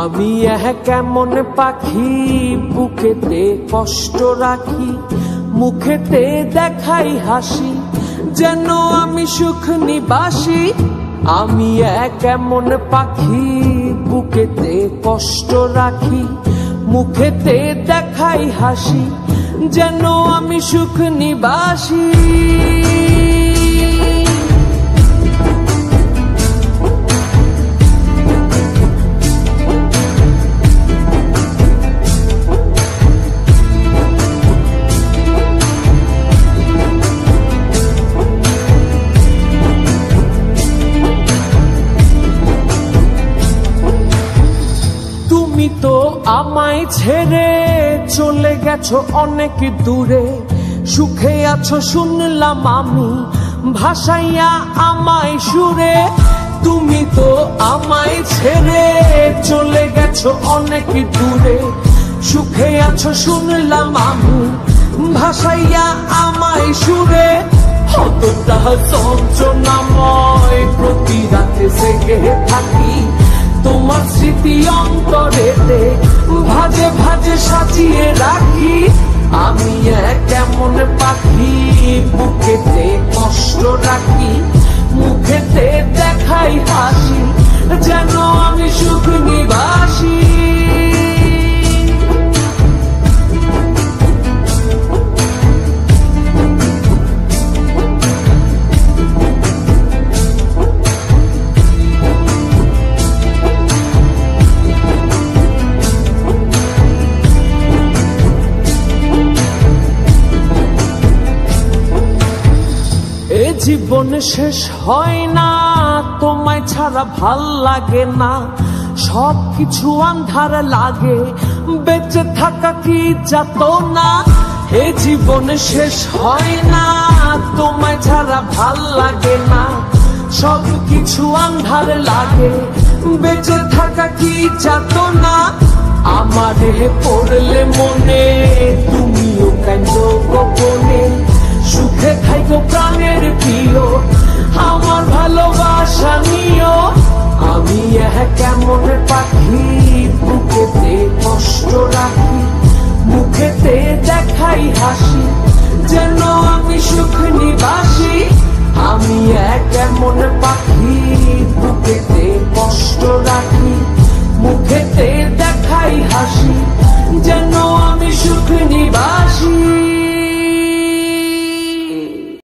আমি কেমন পাখি বুকেতে কষ্ট রাখি, মুখেতে দেখাই হাসি, যেন আমি সুখ নিবাসী। আমি কেমন পাখি বুকেতে কষ্ট রাখি, মুখেতে দেখাই হাসি, যেন আমি সুখ নিবাসী। তুমি তো আমায় ছেড়ে চলে গেছো অনেক দূরে, সুখে আছো শুনলাম আমি ভাসাইয়া আমায় সুরে। তুমি তো আমায় ছেড়ে চলে গেছো অনেক দূরে, সুখে আছো শুনলাম আমি ভাসাইয়া আমায় সুরে। কতটা যন্ত্রণাময় প্রতি রাতে জেগে থাকি, তোমার স্মৃতি অন্তরেতে ভাজে ভাজে সাজিয়ে রাখি। আমি কেমন পাখি বুকেতে কষ্ট রাখি, মুখেতে দেখাই হাসি, যেন আমি সুখ নিবাসী। এ জীবন শেষ হয় না, তোমায় ছাড়া ভাল লাগে না, সবকিছু আন্ধার লাগে, বেঁচে থাকা কি যাতনা। এ জীবন শেষ হয় না, তোমায় ছাড়া ভাল লাগে না, সবকিছু আন্ধার লাগে, বেঁচে থাকা কি যাতনা। আমারে পড়লে মনে তুমিও কাঁদো গোপনে, সুখে খাইগো প্রাণের প্রিয়, আমার ভালোবাসা নিও। আমি কেমন পাখি বুকেতে কষ্ট রাখি, মুখেতে দেখাই হাসি, যেন আমি সুখ নিবাসী। আমি কেমন পাখি বুকেতে কষ্ট রাখি, মুখেতে দেখাই হাসি, যেন